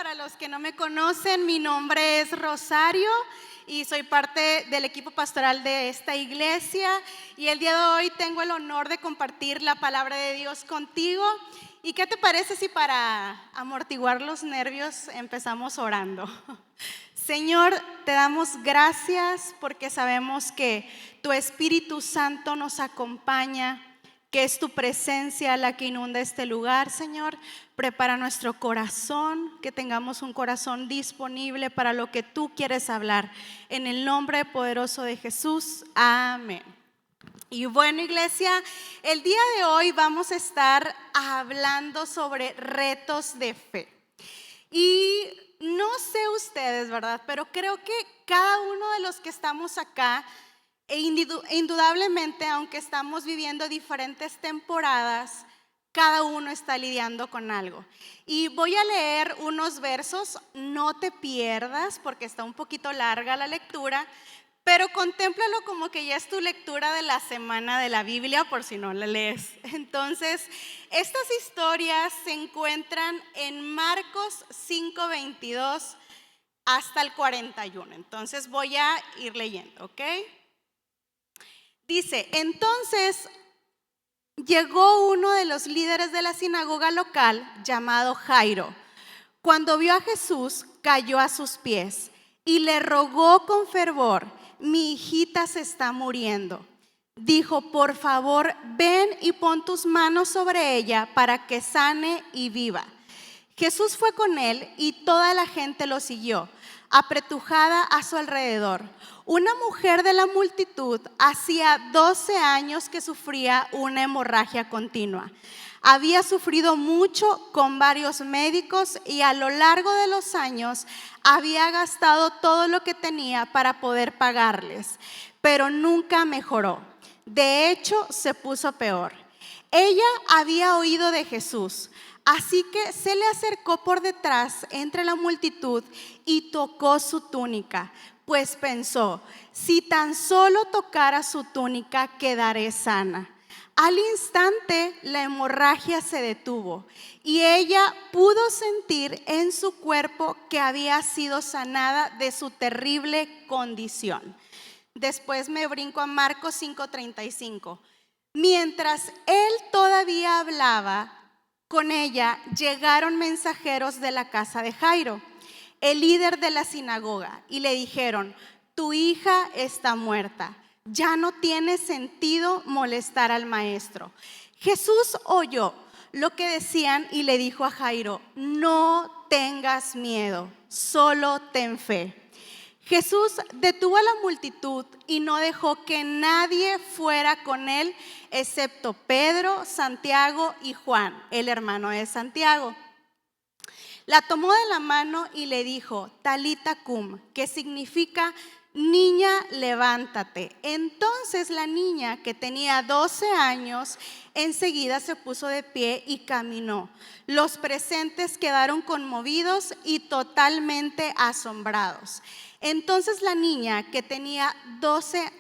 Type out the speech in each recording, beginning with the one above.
para los que no me conocen, mi nombre es Rosario y soy parte del equipo pastoral de esta iglesia. Y el día de hoy tengo el honor de compartir la palabra de Dios contigo. ¿Y qué te parece si para amortiguar los nervios empezamos orando? Señor, te damos gracias porque sabemos que tu Espíritu Santo nos acompaña, que es tu presencia la que inunda este lugar, Señor. Prepara nuestro corazón, que tengamos un corazón disponible para lo que tú quieres hablar. En el nombre poderoso de Jesús, amén. Y bueno, iglesia, el día de hoy vamos a estar hablando sobre retos de fe. Y no sé ustedes, ¿verdad? Pero creo que cada uno de los que estamos acá, indudablemente, aunque estamos viviendo diferentes temporadas, cada uno está lidiando con algo. Y voy a leer unos versos, no te pierdas porque está un poquito larga la lectura, pero contémplalo como que ya es tu lectura de la semana de la Biblia por si no la lees. Entonces, estas historias se encuentran en Marcos 5:22 hasta el 41. Entonces voy a ir leyendo, ¿ok? Dice, entonces llegó uno de los líderes de la sinagoga local llamado Jairo. Cuando vio a Jesús, cayó a sus pies y le rogó con fervor: mi hijita se está muriendo. Dijo, por favor, ven y pon tus manos sobre ella para que sane y viva. Jesús fue con él y toda la gente lo siguió, apretujada a su alrededor. Una mujer de la multitud hacía 12 años que sufría una hemorragia continua. Había sufrido mucho con varios médicos y a lo largo de los años había gastado todo lo que tenía para poder pagarles, pero nunca mejoró. De hecho, se puso peor. Ella había oído de Jesús, así que se le acercó por detrás entre la multitud y tocó su túnica, pues pensó, si tan solo tocara su túnica quedaré sana. Al instante la hemorragia se detuvo y ella pudo sentir en su cuerpo que había sido sanada de su terrible condición. Después me brinco a Marcos 5:35. Mientras él todavía hablaba con ella, llegaron mensajeros de la casa de Jairo, el líder de la sinagoga, y le dijeron, tu hija está muerta. Ya no tiene sentido molestar al maestro. Jesús oyó lo que decían y le dijo a Jairo, no tengas miedo, solo ten fe. Jesús detuvo a la multitud y no dejó que nadie fuera con él, excepto Pedro, Santiago y Juan, el hermano de Santiago. La tomó de la mano y le dijo, Talita cum, que significa niña, levántate. Entonces la niña, que tenía 12 años, enseguida se puso de pie y caminó. Los presentes quedaron conmovidos y totalmente asombrados. Entonces la niña, que tenía 12,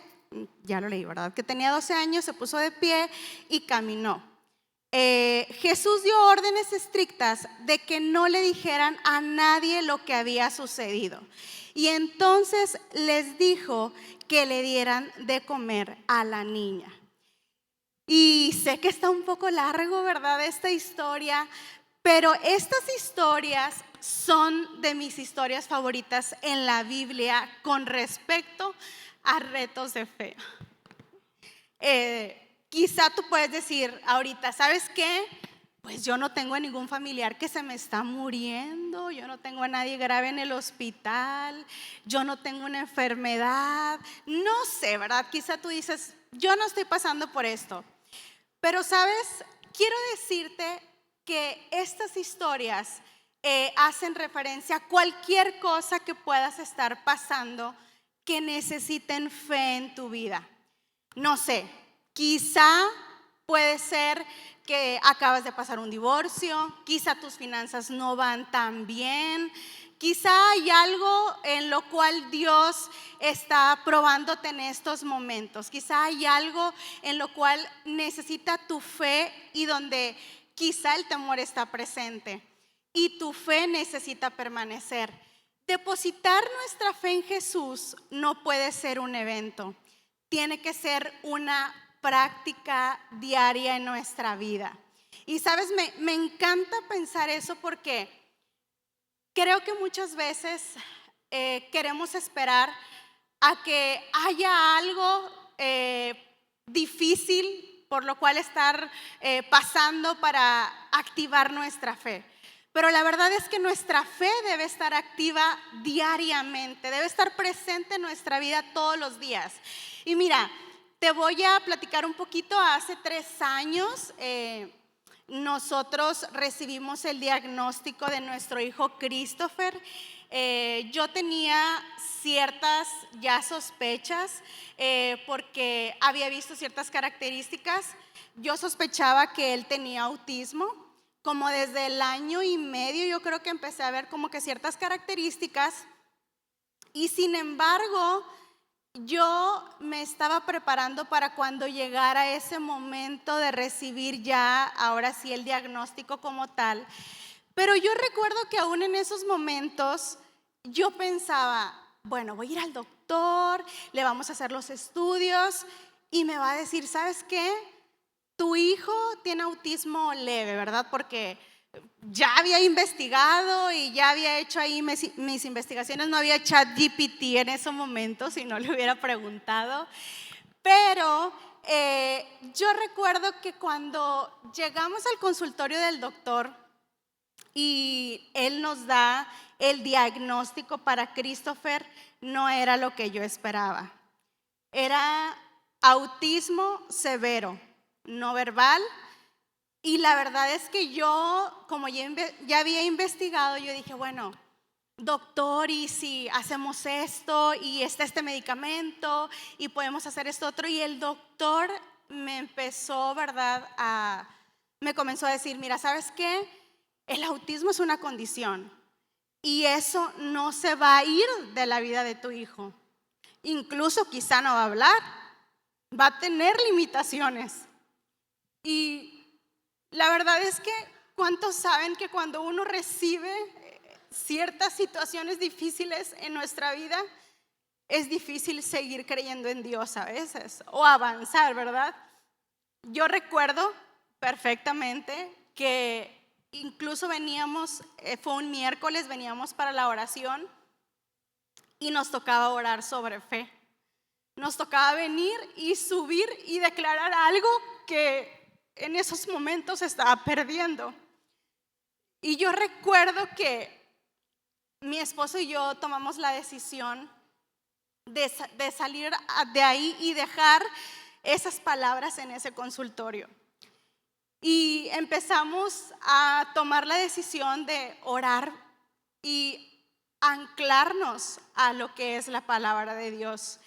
ya lo leí, ¿verdad? Que tenía 12 años, se puso de pie y caminó. Jesús dio órdenes estrictas de que no le dijeran a nadie lo que había sucedido. Y entonces les dijo que le dieran de comer a la niña. Y sé que está un poco largo, ¿verdad? Esta historia, pero estas historias son de mis historias favoritas en la Biblia con respecto a retos de fe. Quizá tú puedes decir ahorita, ¿sabes qué? Pues yo no tengo a ningún familiar que se me está muriendo, yo no tengo a nadie grave en el hospital, yo no tengo una enfermedad, no sé, ¿verdad? Quizá tú dices, yo no estoy pasando por esto. Pero, ¿sabes? Quiero decirte que estas historias hacen referencia a cualquier cosa que puedas estar pasando que necesiten fe en tu vida. No sé, quizá puede ser que acabas de pasar un divorcio, quizá tus finanzas no van tan bien, quizá hay algo en lo cual Dios está probándote en estos momentos, quizá hay algo en lo cual necesita tu fe y donde quizá el temor está presente. y tu fe necesita permanecer. Depositar nuestra fe en Jesús no puede ser un evento, tiene que ser una práctica diaria en nuestra vida. Y sabes, me encanta pensar eso porque creo que muchas veces queremos esperar a que haya algo difícil por lo cual estar pasando para activar nuestra fe. Pero la verdad es que nuestra fe debe estar activa diariamente, debe estar presente en nuestra vida todos los días. Y mira, te voy a platicar un poquito. Hace 3 años nosotros recibimos el diagnóstico de nuestro hijo Christopher. Yo tenía ciertas ya sospechas porque había visto ciertas características. Yo sospechaba que él tenía autismo. Como desde el año y medio yo creo que empecé a ver como que ciertas características, y sin embargo yo me estaba preparando para cuando llegara ese momento de recibir ya ahora sí el diagnóstico como tal. Pero yo recuerdo que aún en esos momentos yo pensaba, bueno, voy a ir al doctor, le vamos a hacer los estudios y me va a decir, ¿sabes qué? Tu hijo tiene autismo leve, ¿verdad? Porque ya había investigado y ya había hecho ahí mis investigaciones. No había ChatGPT en ese momento, si no le hubiera preguntado. Pero yo recuerdo que cuando llegamos al consultorio del doctor y él nos da el diagnóstico para Christopher, no era lo que yo esperaba. Era autismo severo, no verbal. Y la verdad es que yo, como ya había investigado, yo dije, bueno, doctor, y si hacemos esto y está este medicamento y podemos hacer esto otro. Y el doctor me empezó, ¿verdad? Me comenzó a decir, mira, ¿sabes qué? El autismo es una condición y eso no se va a ir de la vida de tu hijo. Incluso quizá no va a hablar, va a tener limitaciones. Y la verdad es que, ¿cuántos saben que cuando uno recibe ciertas situaciones difíciles en nuestra vida, es difícil seguir creyendo en Dios a veces o avanzar, ¿verdad? Yo recuerdo perfectamente que incluso veníamos, fue un miércoles, veníamos para la oración y nos tocaba orar sobre fe. Nos tocaba venir y subir y declarar algo que en esos momentos estaba perdiendo. Y yo recuerdo que mi esposo y yo tomamos la decisión de salir de ahí y dejar esas palabras en ese consultorio. Y empezamos a tomar la decisión de orar y anclarnos a lo que es la palabra de Dios.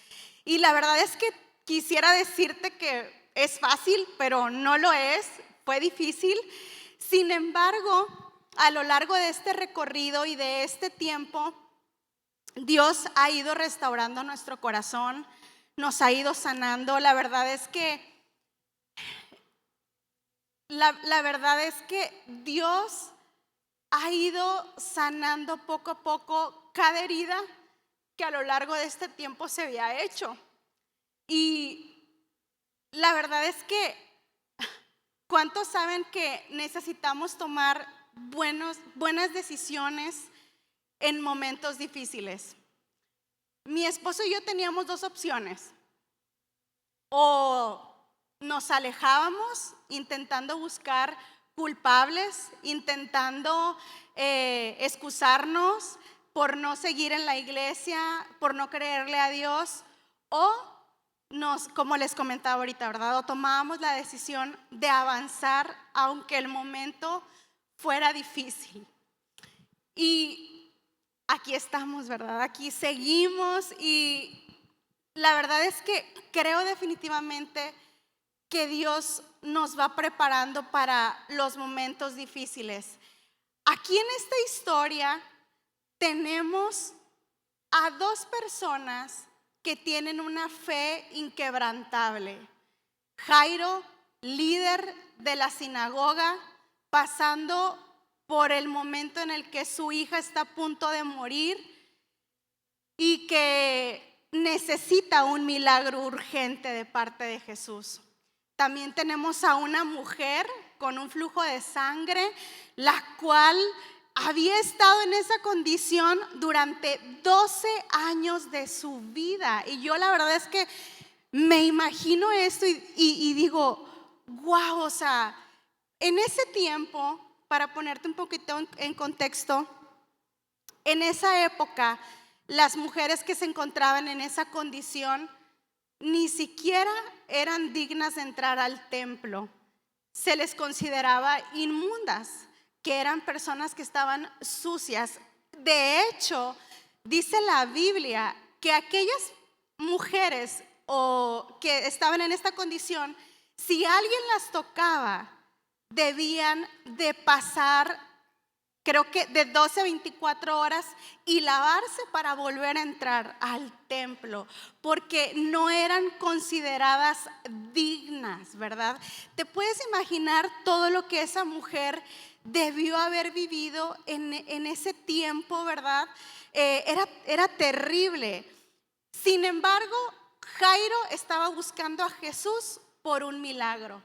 Y la verdad es que quisiera decirte que es fácil, pero no lo es, fue difícil. Sin embargo, a lo largo de este recorrido y de este tiempo, Dios ha ido restaurando nuestro corazón, nos ha ido sanando. La verdad es que Dios ha ido sanando poco a poco cada herida que a lo largo de este tiempo se había hecho. Y la verdad es que, ¿cuántos saben que necesitamos tomar buenas decisiones en momentos difíciles? Mi esposo y yo teníamos 2 opciones. O nos alejábamos intentando buscar culpables, intentando excusarnos por no seguir en la iglesia, por no creerle a Dios, o como les comentaba ahorita, ¿verdad? O tomábamos la decisión de avanzar aunque el momento fuera difícil. Y aquí estamos, ¿verdad? Aquí seguimos, y la verdad es que creo definitivamente que Dios nos va preparando para los momentos difíciles. Aquí en esta historia tenemos a 2 personas que tienen una fe inquebrantable. Jairo, líder de la sinagoga, pasando por el momento en el que su hija está a punto de morir y que necesita un milagro urgente de parte de Jesús. También tenemos a una mujer con un flujo de sangre, la cual había estado en esa condición durante 12 años de su vida. Y yo la verdad es que me imagino esto y digo, wow, o sea, en ese tiempo, para ponerte un poquito en contexto, en esa época, las mujeres que se encontraban en esa condición ni siquiera eran dignas de entrar al templo. Se les consideraba inmundas, que eran personas que estaban sucias. De hecho, dice la Biblia que aquellas mujeres que estaban en esta condición, si alguien las tocaba, debían de pasar, creo que de 12 a 24 horas y lavarse para volver a entrar al templo, porque no eran consideradas dignas, ¿verdad? Te puedes imaginar todo lo que esa mujer debió haber vivido en ese tiempo, ¿verdad? Era terrible. Sin embargo, Jairo estaba buscando a Jesús por un milagro,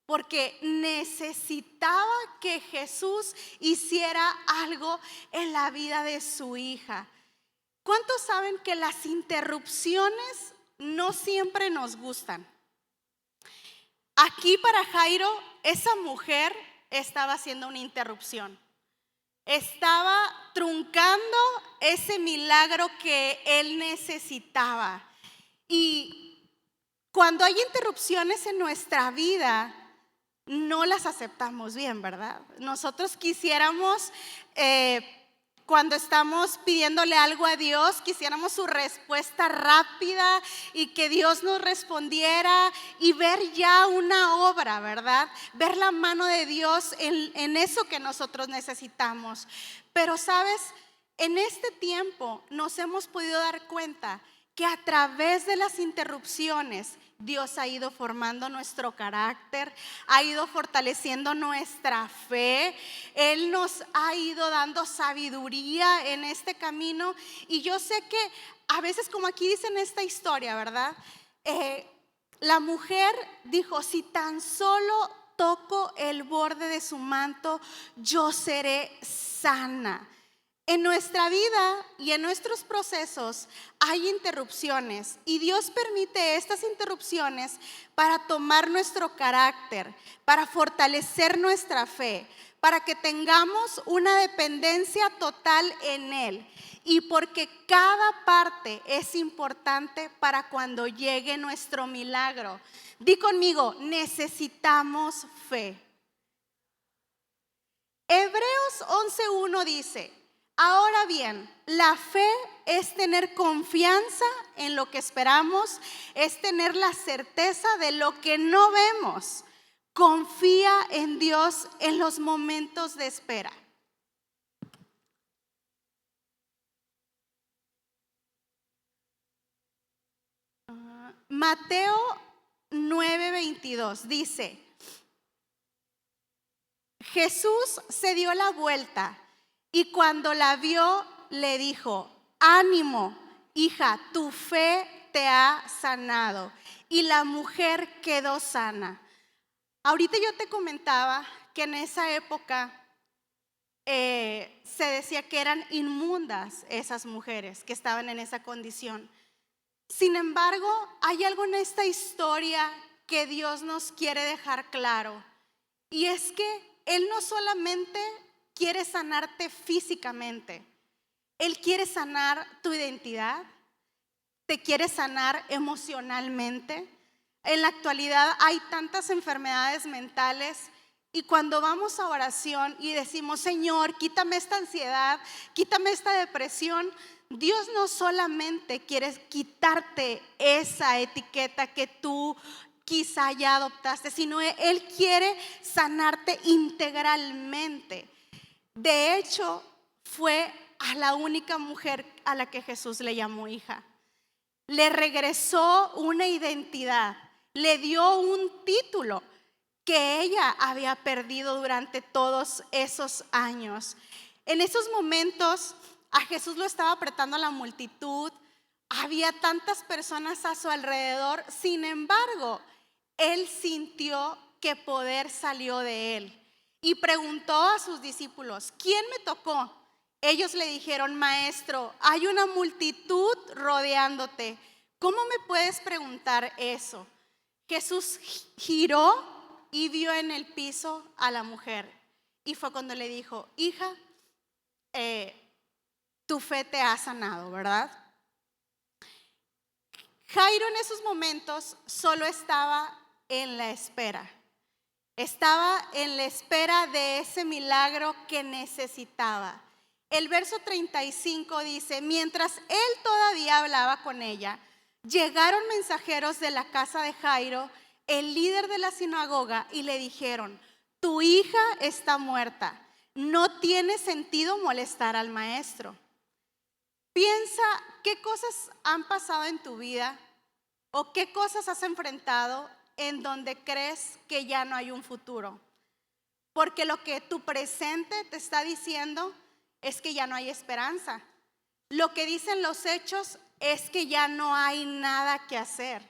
porque necesitaba que Jesús hiciera algo en la vida de su hija. ¿Cuántos saben que las interrupciones no siempre nos gustan? Aquí para Jairo, esa mujer estaba haciendo una interrupción. Estaba truncando ese milagro que él necesitaba. Y cuando hay interrupciones en nuestra vida, no las aceptamos bien, ¿verdad? Nosotros quisiéramos, cuando estamos pidiéndole algo a Dios, quisiéramos su respuesta rápida y que Dios nos respondiera y ver ya una obra, ¿verdad? Ver la mano de Dios en eso que nosotros necesitamos. Pero, ¿sabes? En este tiempo nos hemos podido dar cuenta que a través de las interrupciones Dios ha ido formando nuestro carácter, ha ido fortaleciendo nuestra fe. Él nos ha ido dando sabiduría en este camino. Y yo sé que a veces, como aquí dice en esta historia, ¿verdad? La mujer dijo, si tan solo toco el borde de su manto, yo seré sana. En nuestra vida y en nuestros procesos hay interrupciones y Dios permite estas interrupciones para tomar nuestro carácter, para fortalecer nuestra fe, para que tengamos una dependencia total en Él y porque cada parte es importante para cuando llegue nuestro milagro. Di conmigo, necesitamos fe. Hebreos 11:1 dice: ahora bien, la fe es tener confianza en lo que esperamos, es tener la certeza de lo que no vemos. Confía en Dios en los momentos de espera. Mateo 9:22 dice: Jesús se dio la vuelta y cuando la vio le dijo: ánimo, hija, tu fe te ha sanado. Y la mujer quedó sana. Ahorita yo te comentaba que en esa época se decía que eran inmundas esas mujeres que estaban en esa condición. Sin embargo, hay algo en esta historia que Dios nos quiere dejar claro. Y es que Él no solamente quiere sanarte físicamente, Él quiere sanar tu identidad, te quiere sanar emocionalmente. En la actualidad hay tantas enfermedades mentales y cuando vamos a oración y decimos: Señor, quítame esta ansiedad, quítame esta depresión, Dios no solamente quiere quitarte esa etiqueta que tú quizá ya adoptaste, sino Él quiere sanarte integralmente. De hecho, fue a la única mujer a la que Jesús le llamó hija. Le regresó una identidad, le dio un título que ella había perdido durante todos esos años. En esos momentos a Jesús lo estaba apretando la multitud, había tantas personas a su alrededor, sin embargo, él sintió que poder salió de él y preguntó a sus discípulos: ¿quién me tocó? Ellos le dijeron: maestro, hay una multitud rodeándote, ¿cómo me puedes preguntar eso? Jesús giró y vio en el piso a la mujer, y fue cuando le dijo: hija, tu fe te ha sanado, ¿verdad? Jairo en esos momentos solo estaba en la espera. Estaba en la espera de ese milagro que necesitaba. El verso 35 dice: mientras él todavía hablaba con ella, llegaron mensajeros de la casa de Jairo, el líder de la sinagoga, y le dijeron: tu hija está muerta, no tiene sentido molestar al maestro. Piensa qué cosas han pasado en tu vida o qué cosas has enfrentado en donde crees que ya no hay un futuro. Porque lo que tu presente te está diciendo es que ya no hay esperanza. Lo que dicen los hechos es que ya no hay nada que hacer.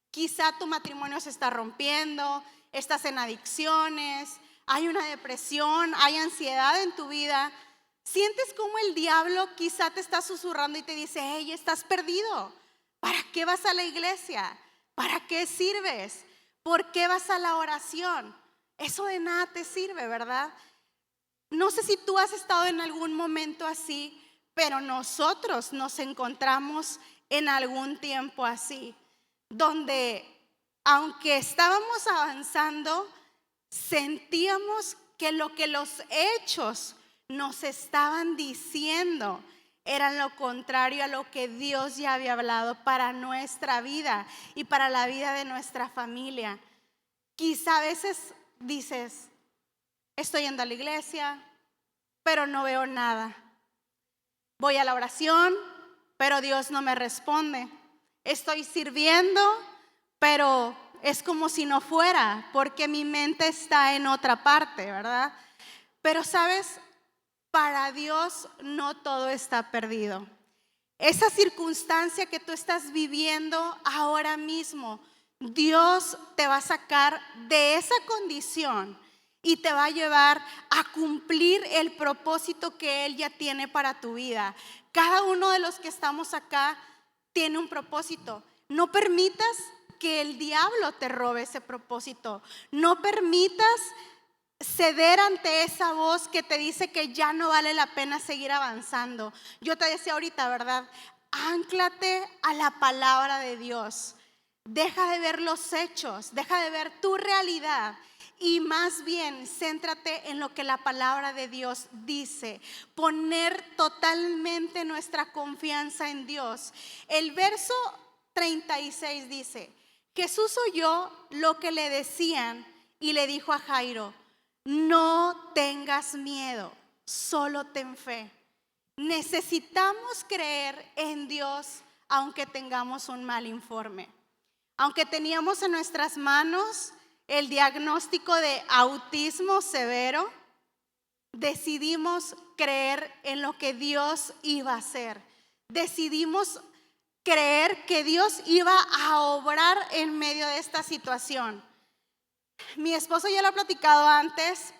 Quizá tu matrimonio se está rompiendo, estás en adicciones, hay una depresión, hay ansiedad en tu vida. Sientes como el diablo quizá te está susurrando y te dice: hey, estás perdido. ¿Para qué vas a la iglesia? ¿Para qué sirves? ¿Por qué vas a la oración? Eso de nada te sirve, ¿verdad? No sé si tú has estado en algún momento así, pero nosotros nos encontramos en algún tiempo así, donde aunque estábamos avanzando, sentíamos que lo que los hechos nos estaban diciendo era lo contrario a lo que Dios ya había hablado para nuestra vida y para la vida de nuestra familia. Quizá a veces dices: estoy yendo a la iglesia, pero no veo nada. Voy a la oración, pero Dios no me responde. Estoy sirviendo, pero es como si no fuera, porque mi mente está en otra parte, ¿verdad? Pero sabes, para Dios no todo está perdido. Esa circunstancia que tú estás viviendo ahora mismo, Dios te va a sacar de esa condición y te va a llevar a cumplir el propósito que Él ya tiene para tu vida. Cada uno de los que estamos acá tiene un propósito. No permitas que el diablo te robe ese propósito. No permitas ceder ante esa voz que te dice que ya no vale la pena seguir avanzando. Yo te decía ahorita, ¿verdad? Ánclate a la palabra de Dios. Deja de ver los hechos, deja de ver tu realidad y más bien céntrate en lo que la palabra de Dios dice. Poner totalmente nuestra confianza en Dios. El verso 36 dice: Jesús oyó lo que le decían y le dijo a Jairo: no tengas miedo, solo ten fe. Necesitamos creer en Dios aunque tengamos un mal informe. Aunque teníamos en nuestras manos el diagnóstico de autismo severo, decidimos creer en lo que Dios iba a hacer. Decidimos creer que Dios iba a obrar en medio de esta situación. Mi esposo ya lo ha platicado antes.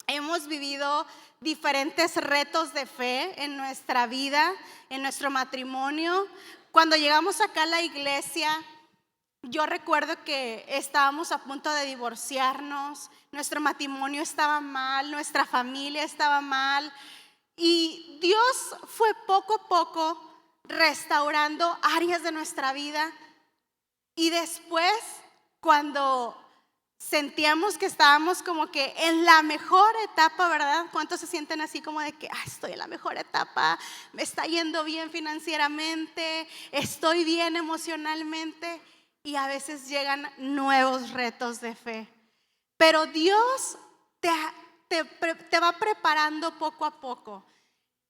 Hemos vivido diferentes retos de fe en nuestra vida, en nuestro matrimonio. Cuando llegamos acá a la iglesia, yo recuerdo que estábamos a punto de divorciarnos, nuestro matrimonio estaba mal, nuestra familia estaba mal, y Dios fue poco a poco restaurando áreas de nuestra vida. Y después, cuando sentíamos que estábamos como que en la mejor etapa, ¿verdad? ¿Cuántos se sienten así como de que estoy en la mejor etapa, me está yendo bien financieramente, estoy bien emocionalmente? Y a veces llegan nuevos retos de fe. Pero Dios te va preparando poco a poco.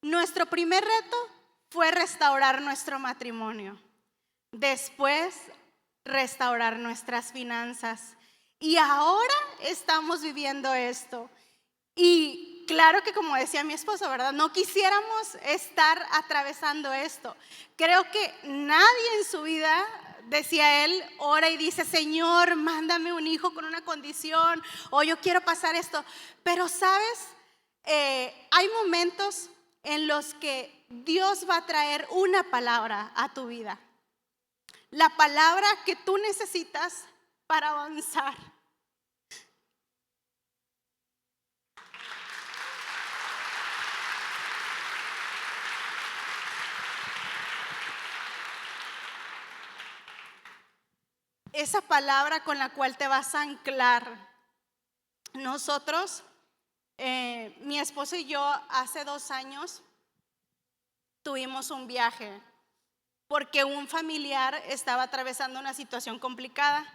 Nuestro primer reto fue restaurar nuestro matrimonio. Después, restaurar nuestras finanzas. Y ahora estamos viviendo esto. Y claro que, como decía mi esposo, ¿verdad? No quisiéramos estar atravesando esto. Creo que nadie en su vida, decía él, ora y dice: Señor, mándame un hijo con una condición, o yo quiero pasar esto. Pero sabes, hay momentos en los que Dios va a traer una palabra a tu vida. La palabra que tú necesitas para avanzar. Esa palabra con la cual te vas a anclar. Nosotros, mi esposo y yo, hace 2 años tuvimos un viaje porque un familiar estaba atravesando una situación complicada.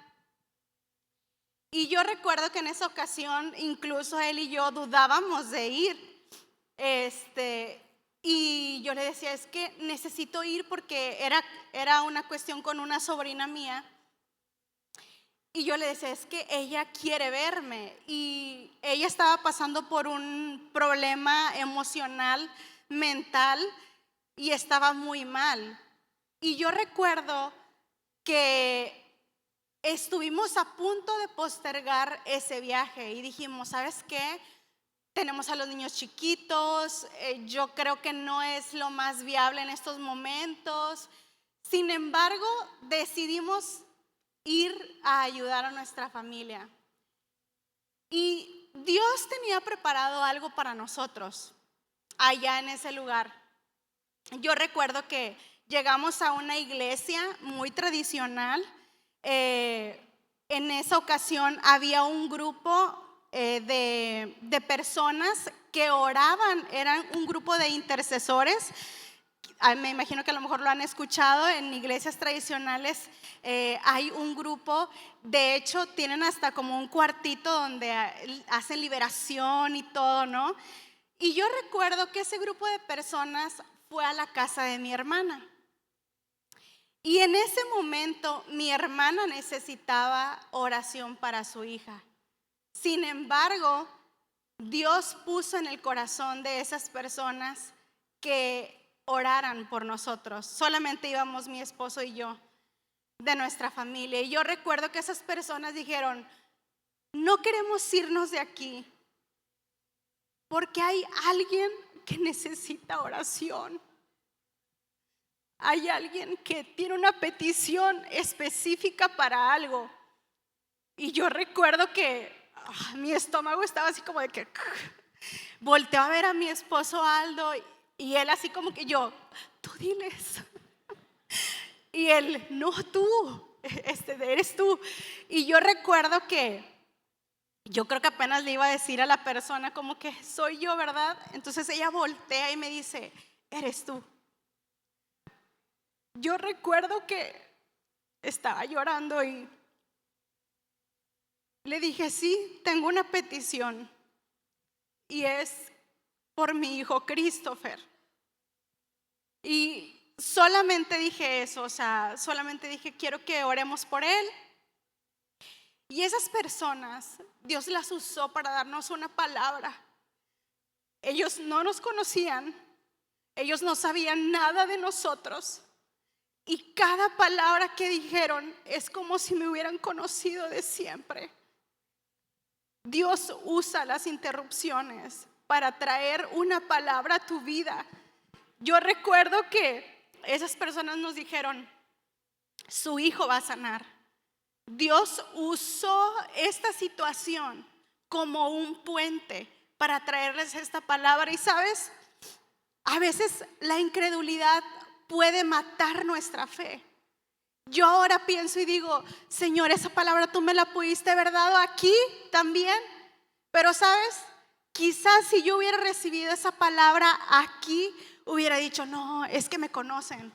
Y yo recuerdo que en esa ocasión incluso él y yo dudábamos de ir. Y yo le decía: es que necesito ir porque era una cuestión con una sobrina mía. Y yo le decía: es que ella quiere verme. Y ella estaba pasando por un problema emocional, mental, y estaba muy mal. Y yo recuerdo que estuvimos a punto de postergar ese viaje y dijimos: ¿sabes qué? Tenemos a los niños chiquitos, yo creo que no es lo más viable en estos momentos. Sin embargo, decidimos ir a ayudar a nuestra familia. Y Dios tenía preparado algo para nosotros allá en ese lugar. Yo recuerdo que llegamos a una iglesia muy tradicional. En esa ocasión había un grupo de personas que oraban, eran un grupo de intercesores. Me imagino que a lo mejor lo han escuchado en iglesias tradicionales. Hay un grupo, de hecho tienen hasta como un cuartito donde hacen liberación y todo, ¿no? Y yo recuerdo que ese grupo de personas fue a la casa de mi hermana. Y en ese momento mi hermana necesitaba oración para su hija. Sin embargo, Dios puso en el corazón de esas personas que oraran por nosotros. Solamente íbamos mi esposo y yo, de nuestra familia. Y yo recuerdo que esas personas dijeron: no queremos irnos de aquí porque hay alguien que necesita oración. Hay alguien que tiene una petición específica para algo. Y yo recuerdo que mi estómago estaba así como de que volteó a ver a mi esposo Aldo y él así como que tú diles. Y él: no, tú, eres tú. Y yo recuerdo que yo creo que apenas le iba a decir a la persona como que soy yo, ¿verdad? Entonces ella voltea y me dice: eres tú. Yo recuerdo que estaba llorando y le dije: sí, tengo una petición y es por mi hijo Christopher. Y solamente dije eso, o sea, solamente dije: quiero que oremos por él. Y esas personas, Dios las usó para darnos una palabra. Ellos no nos conocían, ellos no sabían nada de nosotros. Y cada palabra que dijeron es como si me hubieran conocido de siempre. Dios usa las interrupciones para traer una palabra a tu vida. Yo recuerdo que esas personas nos dijeron: su hijo va a sanar. Dios usó esta situación como un puente para traerles esta palabra. Y sabes, a veces la incredulidad puede matar nuestra fe. Yo ahora pienso y digo: Señor, esa palabra tú me la pudiste haber dado aquí también. Pero sabes, quizás si yo hubiera recibido esa palabra aquí, hubiera dicho: no, es que me conocen,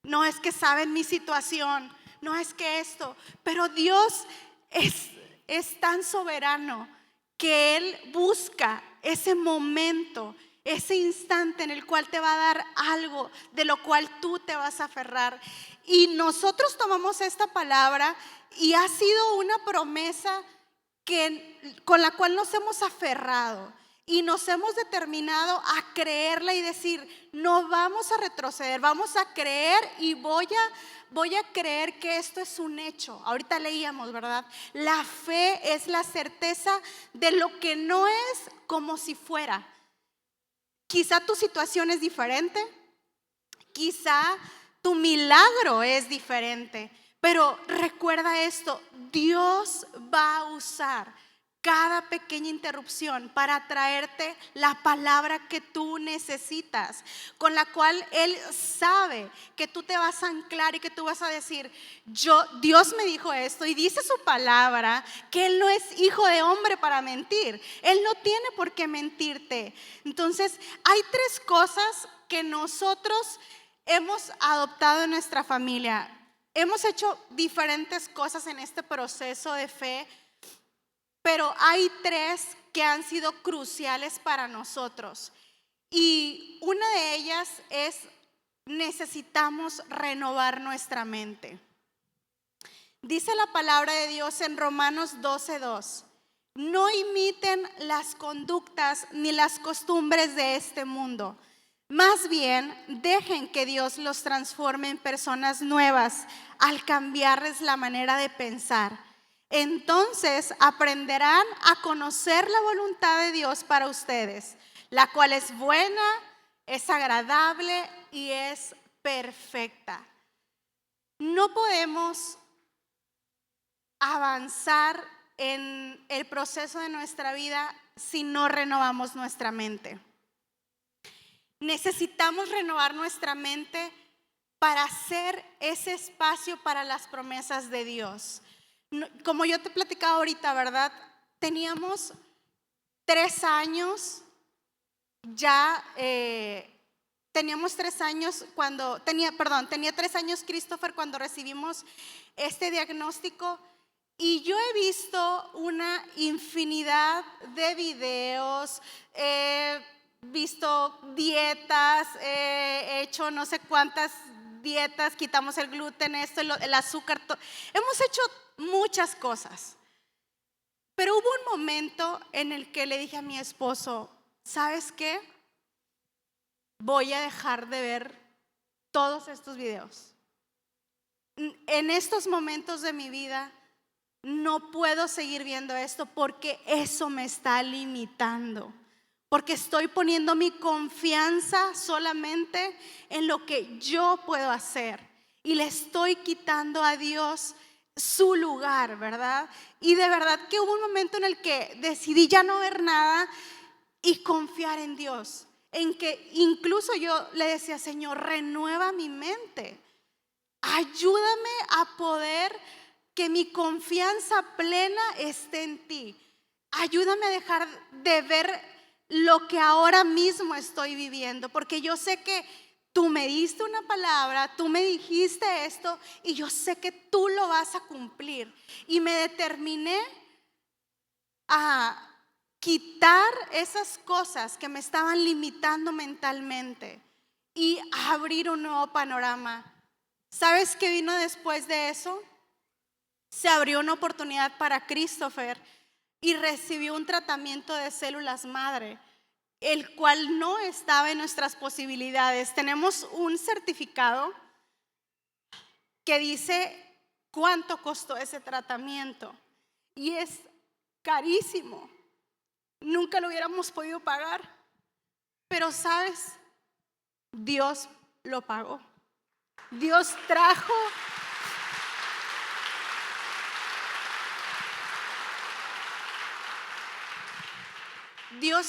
no es que saben mi situación, no es que esto. Pero Dios es tan soberano que Él busca ese momento, ese instante en el cual te va a dar algo de lo cual tú te vas a aferrar. Y nosotros tomamos esta palabra y ha sido una promesa con la cual nos hemos aferrado y nos hemos determinado a creerla y decir, no vamos a retroceder, vamos a creer y voy a creer que esto es un hecho. Ahorita leíamos, ¿verdad? La fe es la certeza de lo que no es como si fuera. Quizá tu situación es diferente, quizá tu milagro es diferente, pero recuerda esto, Dios va a usar cada pequeña interrupción para traerte la palabra que tú necesitas, con la cual Él sabe que tú te vas a anclar y que tú vas a decir, Dios me dijo esto y dice su palabra que Él no es hijo de hombre para mentir, Él no tiene por qué mentirte. Entonces hay tres cosas que nosotros hemos adoptado en nuestra familia. Hemos hecho diferentes cosas en este proceso de fe, pero hay tres que han sido cruciales para nosotros. Y una de ellas es, necesitamos renovar nuestra mente. Dice la palabra de Dios en Romanos 12:2. No imiten las conductas ni las costumbres de este mundo. Más bien, dejen que Dios los transforme en personas nuevas al cambiarles la manera de pensar. Entonces aprenderán a conocer la voluntad de Dios para ustedes, la cual es buena, es agradable y es perfecta. No podemos avanzar en el proceso de nuestra vida si no renovamos nuestra mente. Necesitamos renovar nuestra mente para hacer ese espacio para las promesas de Dios. Como yo te platicaba ahorita, ¿verdad? Teníamos 3 años ya, teníamos 3 años tenía 3 años Christopher cuando recibimos este diagnóstico. Y yo he visto una infinidad de videos, he visto dietas, he hecho no sé cuántas dietas, quitamos el gluten, el azúcar, hemos hecho muchas cosas. Pero hubo un momento en el que le dije a mi esposo, ¿sabes qué? Voy a dejar de ver todos estos videos. En estos momentos de mi vida no puedo seguir viendo esto porque eso me está limitando. Porque estoy poniendo mi confianza solamente en lo que yo puedo hacer. Y le estoy quitando a Dios su lugar, ¿verdad? Y de verdad que hubo un momento en el que decidí ya no ver nada y confiar en Dios. En que incluso yo le decía, Señor, renueva mi mente. Ayúdame a poder que mi confianza plena esté en ti. Ayúdame a dejar de ver lo que ahora mismo estoy viviendo, porque yo sé que tú me diste una palabra, tú me dijiste esto y yo sé que tú lo vas a cumplir. Y me determiné a quitar esas cosas que me estaban limitando mentalmente y a abrir un nuevo panorama. ¿Sabes qué vino después de eso? Se abrió una oportunidad para Christopher y recibió un tratamiento de células madre, el cual no estaba en nuestras posibilidades. Tenemos un certificado que dice cuánto costó ese tratamiento y es carísimo. Nunca lo hubiéramos podido pagar, pero ¿sabes? Dios lo pagó. Dios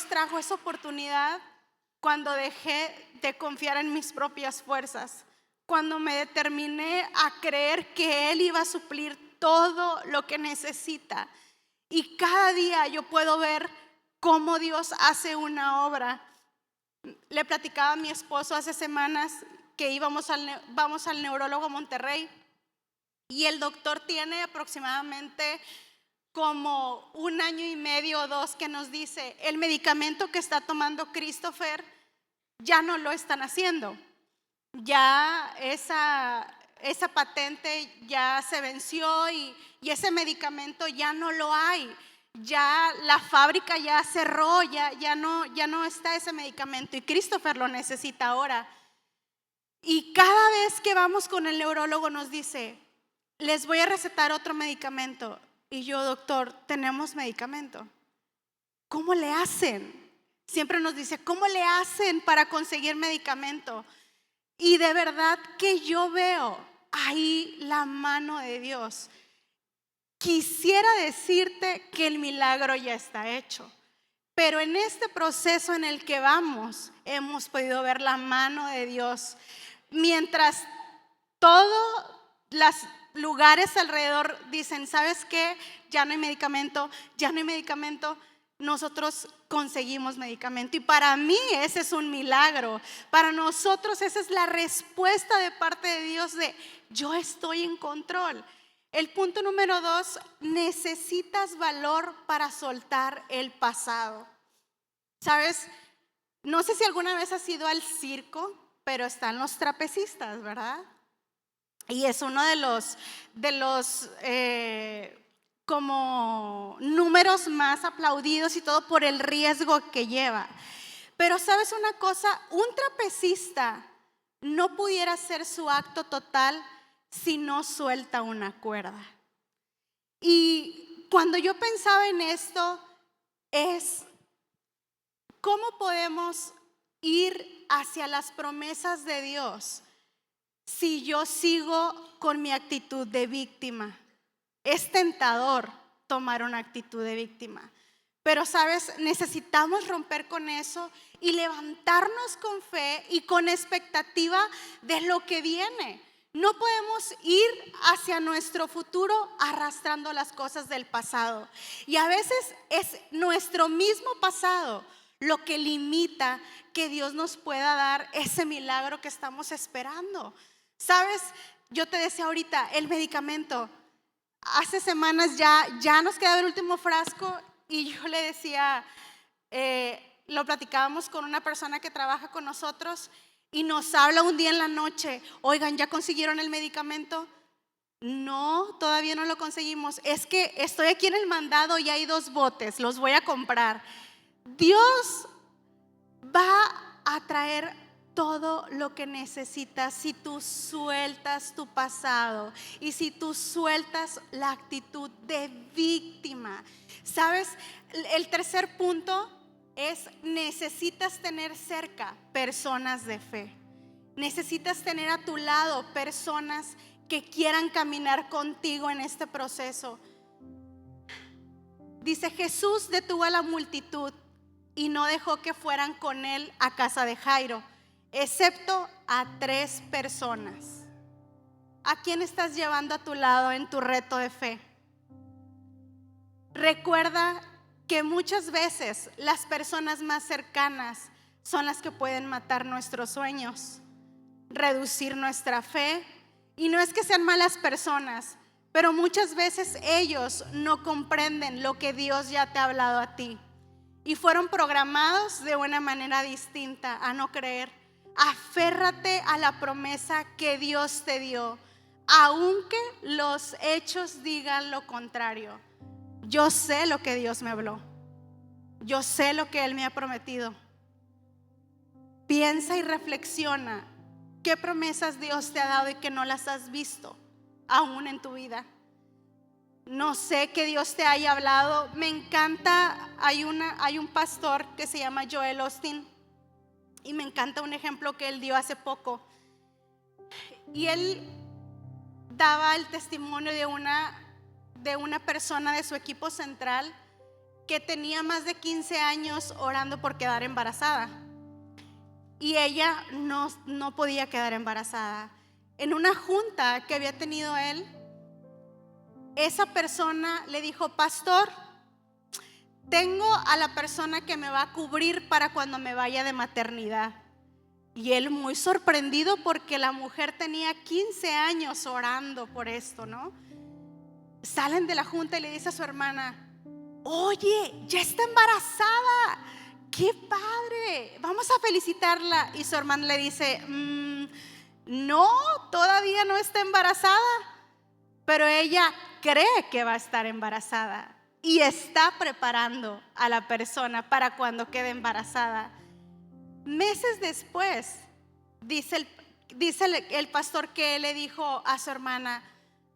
trajo esa oportunidad cuando dejé de confiar en mis propias fuerzas, cuando me determiné a creer que Él iba a suplir todo lo que necesita. Y cada día yo puedo ver cómo Dios hace una obra. Le platicaba a mi esposo hace semanas que vamos al neurólogo a Monterrey y el doctor tiene aproximadamente como 1 año y medio o 2 que nos dice, el medicamento que está tomando Christopher ya no lo están haciendo. Ya esa patente ya se venció y ese medicamento ya no lo hay. ya la fábrica ya cerró, ya no está ese medicamento y Christopher lo necesita ahora. Y cada vez que vamos con el neurólogo nos dice, les voy a recetar otro medicamento. Y yo, doctor, tenemos medicamento. ¿Cómo le hacen? Siempre nos dice, ¿cómo le hacen para conseguir medicamento? Y de verdad que yo veo ahí la mano de Dios. Quisiera decirte que el milagro ya está hecho, pero en este proceso en el que vamos, hemos podido ver la mano de Dios. Mientras todos los lugares alrededor dicen, ¿sabes qué? Ya no hay medicamento, ya no hay medicamento. Nosotros conseguimos medicamento y para mí ese es un milagro. Para nosotros esa es la respuesta de parte de Dios de yo estoy en control. El punto número 2, necesitas valor para soltar el pasado. ¿Sabes? No sé si alguna vez has ido al circo, pero están los trapecistas, ¿verdad? Y es uno de los como números más aplaudidos y todo por el riesgo que lleva. Pero ¿sabes una cosa? Un trapecista no pudiera hacer su acto total si no suelta una cuerda. Y cuando yo pensaba en esto es ¿cómo podemos ir hacia las promesas de Dios si yo sigo con mi actitud de víctima? Es tentador tomar una actitud de víctima, pero sabes, necesitamos romper con eso y levantarnos con fe y con expectativa de lo que viene. No podemos ir hacia nuestro futuro arrastrando las cosas del pasado. Y a veces es nuestro mismo pasado lo que limita que Dios nos pueda dar ese milagro que estamos esperando. ¿Sabes? Yo te decía ahorita, el medicamento. Hace semanas ya nos quedaba el último frasco y yo le decía, lo platicábamos con una persona que trabaja con nosotros y nos habla un día en la noche, oigan, ¿ya consiguieron el medicamento? No, todavía no lo conseguimos. Es que estoy aquí en el mandado y hay 2 botes, los voy a comprar. Dios va a traer todo lo que necesitas si tú sueltas tu pasado y si tú sueltas la actitud de víctima. ¿Sabes? El tercer punto es necesitas tener cerca personas de fe. Necesitas tener a tu lado personas que quieran caminar contigo en este proceso. Dice, Jesús detuvo a la multitud y no dejó que fueran con él a casa de Jairo, excepto a 3 personas. ¿A quién estás llevando a tu lado en tu reto de fe? Recuerda que muchas veces las personas más cercanas son las que pueden matar nuestros sueños, reducir nuestra fe. Y no es que sean malas personas, pero muchas veces ellos no comprenden lo que Dios ya te ha hablado a ti y fueron programados de una manera distinta a no creer. Aférrate a la promesa que Dios te dio, aunque los hechos digan lo contrario. Yo sé lo que Dios me habló, yo sé lo que Él me ha prometido. Piensa y reflexiona qué promesas Dios te ha dado y que no las has visto aún en tu vida. No sé que Dios te haya hablado. Me encanta, hay un pastor que se llama Joel Osteen y me encanta un ejemplo que él dio hace poco. Y él daba el testimonio de una persona de su equipo central que tenía más de 15 años orando por quedar embarazada. Y ella no podía quedar embarazada. En una junta que había tenido él, esa persona le dijo, pastor, tengo a la persona que me va a cubrir para cuando me vaya de maternidad. Y él muy sorprendido porque la mujer tenía 15 años orando por esto, ¿no? Salen de la junta y le dice a su hermana, oye, ya está embarazada, qué padre, vamos a felicitarla. Y su hermana le dice, no, todavía no está embarazada, pero ella cree que va a estar embarazada. y está preparando a la persona para cuando quede embarazada. Meses después, dice el pastor que le dijo a su hermana: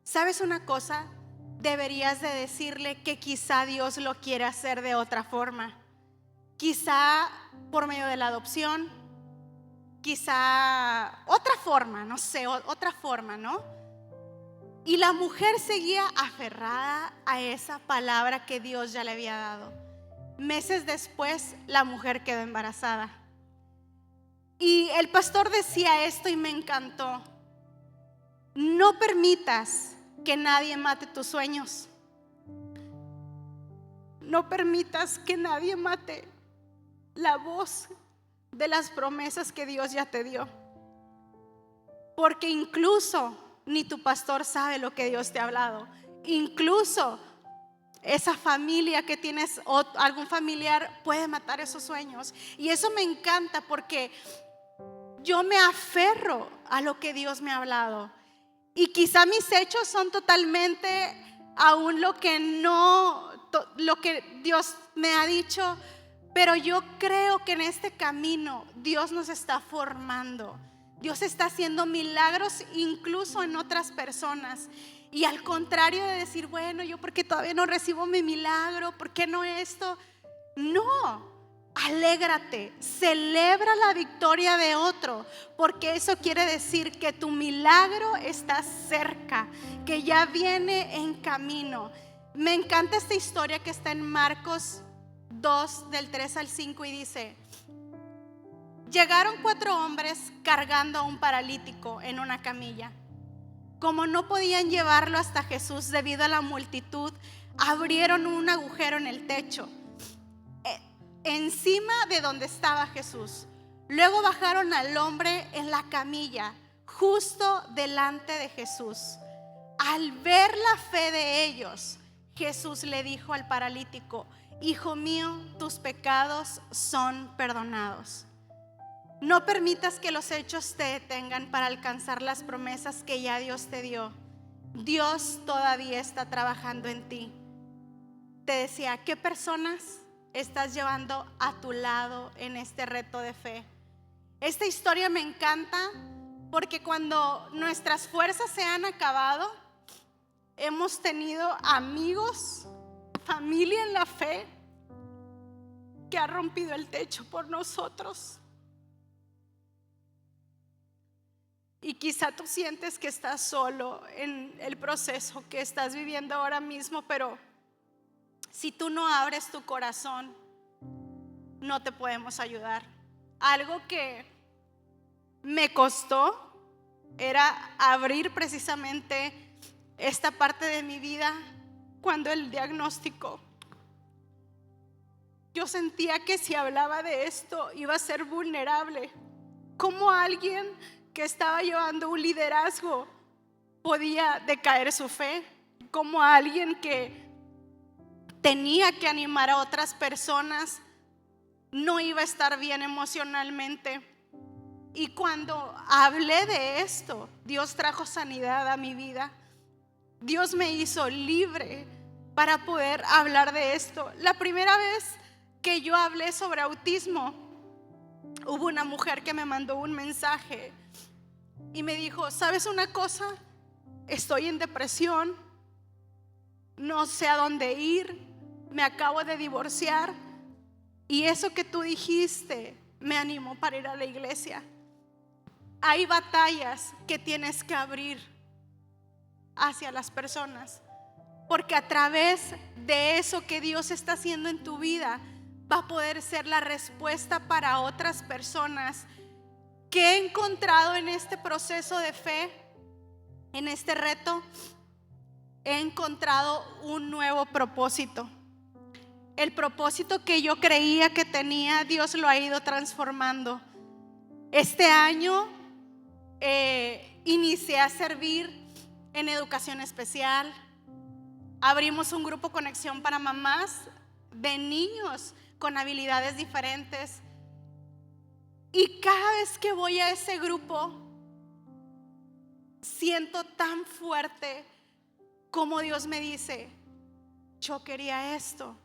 ¿sabes una cosa? Deberías de decirle que quizá Dios lo quiere hacer de otra forma, quizá por medio de la adopción, quizá otra forma, no sé, otra forma, ¿no? Y la mujer seguía aferrada a esa palabra que Dios ya le había dado. Meses después, la mujer quedó embarazada. Y el pastor decía esto y me encantó: no permitas que nadie mate tus sueños. No permitas que nadie mate la voz de las promesas que Dios ya te dio. Porque incluso ni tu pastor sabe lo que Dios te ha hablado. Incluso esa familia que tienes o algún familiar puede matar esos sueños. Y eso me encanta porque yo me aferro a lo que Dios me ha hablado. Y quizá mis hechos son totalmente aún lo que Dios me ha dicho, pero yo creo que en este camino Dios nos está formando. Dios está haciendo milagros incluso en otras personas. Y al contrario de decir, bueno, yo porque todavía no recibo mi milagro, ¿por qué no esto? No, alégrate, celebra la victoria de otro, porque eso quiere decir que tu milagro está cerca, que ya viene en camino. Me encanta esta historia que está en Marcos 2 del 3 al 5 y dice: llegaron 4 hombres cargando a un paralítico en una camilla. Como no podían llevarlo hasta Jesús debido a la multitud, abrieron un agujero en el techo encima de donde estaba Jesús. Luego bajaron al hombre en la camilla justo delante de Jesús. Al ver la fe de ellos, Jesús le dijo al paralítico: hijo mío, tus pecados son perdonados. No permitas que los hechos te detengan para alcanzar las promesas que ya Dios te dio. Dios todavía está trabajando en ti. Te decía, ¿qué personas estás llevando a tu lado en este reto de fe? Esta historia me encanta porque cuando nuestras fuerzas se han acabado, hemos tenido amigos, familia en la fe que ha rompido el techo por nosotros. Y quizá tú sientes que estás solo en el proceso que estás viviendo ahora mismo, pero si tú no abres tu corazón, no te podemos ayudar. Algo que me costó era abrir precisamente esta parte de mi vida cuando el diagnóstico. Yo sentía que si hablaba de esto iba a ser vulnerable. ¿Cómo alguien que estaba llevando un liderazgo podía decaer su fe? ¿Cómo alguien que tenía que animar a otras personas no iba a estar bien emocionalmente? Y cuando hablé de esto, Dios trajo sanidad a mi vida. Dios me hizo libre para poder hablar de esto. La primera vez que yo hablé sobre autismo, hubo una mujer que me mandó un mensaje y me dijo: ¿sabes una cosa? Estoy en depresión, no sé a dónde ir, me acabo de divorciar y eso que tú dijiste me animó para ir a la iglesia. Hay batallas que tienes que abrir hacia las personas, porque a través de eso que Dios está haciendo en tu vida va a poder ser la respuesta para otras personas. Que he encontrado en este proceso de fe, en este reto, he encontrado un nuevo propósito. El propósito que yo creía que tenía, Dios lo ha ido transformando. Este año inicié a servir en educación especial. Abrimos un grupo Conexión para mamás de niños con habilidades diferentes. Y cada vez que voy a ese grupo, siento tan fuerte como Dios me dice: yo quería esto.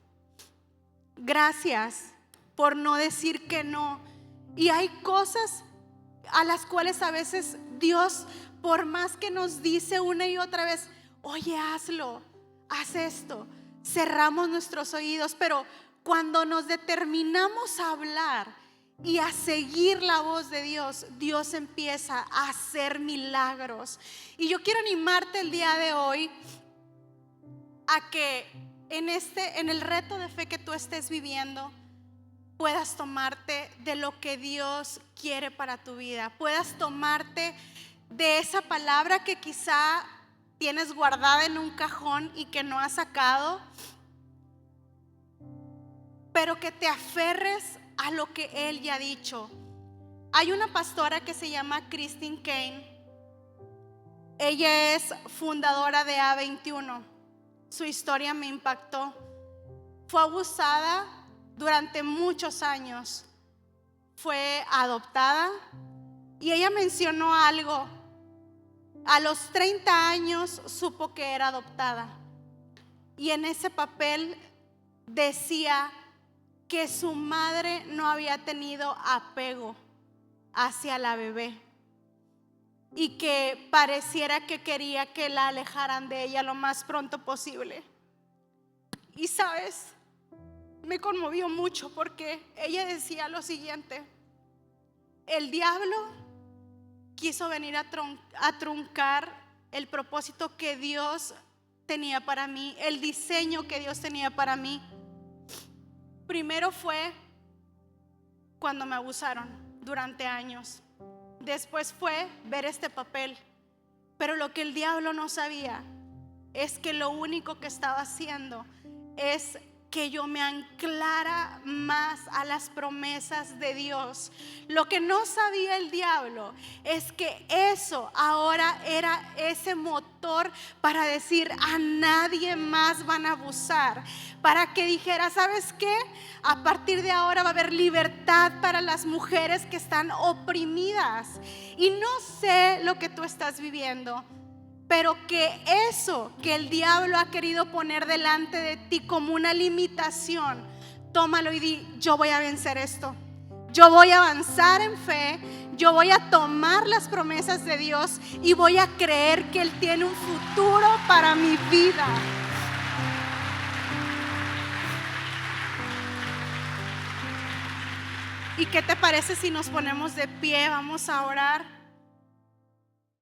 Gracias por no decir que no. Y hay cosas a las cuales a veces Dios, por más que nos dice una y otra vez, oye, hazlo, haz esto, cerramos nuestros oídos. Pero cuando nos determinamos a hablar y a seguir la voz de Dios, Dios empieza a hacer milagros. Y yo quiero animarte el día de hoy a que en el reto de fe que tú estés viviendo, puedas tomarte de lo que Dios quiere para tu vida. Puedas tomarte de esa palabra que quizá tienes guardada en un cajón y que no has sacado, pero que te aferres a lo que Él ya ha dicho. Hay una pastora que se llama Christine Caine. Ella es fundadora de A21. Su historia me impactó. Fue abusada durante muchos años. Fue adoptada y ella mencionó algo. A los 30 años supo que era adoptada. Y en ese papel decía que su madre no había tenido apego hacia la bebé y que pareciera que quería que la alejaran de ella lo más pronto posible. Y sabes, me conmovió mucho porque ella decía lo siguiente: el diablo quiso venir a truncar el propósito que Dios tenía para mí, el diseño que Dios tenía para mí. Primero fue cuando me abusaron durante años. Después fue ver este papel. Pero lo que el diablo no sabía es que lo único que estaba haciendo es que yo me anclara más a las promesas de Dios. Lo que no sabía el diablo es que eso ahora era ese motor para decir: a nadie más van a abusar. Para que dijera: ¿sabes qué? A partir de ahora va a haber libertad para las mujeres que están oprimidas. Y no sé lo que tú estás viviendo, pero que eso que el diablo ha querido poner delante de ti como una limitación, tómalo y di: yo voy a vencer esto. Yo voy a avanzar en fe. Yo voy a tomar las promesas de Dios y voy a creer que Él tiene un futuro para mi vida. ¿Y qué te parece si nos ponemos de pie? Vamos a orar.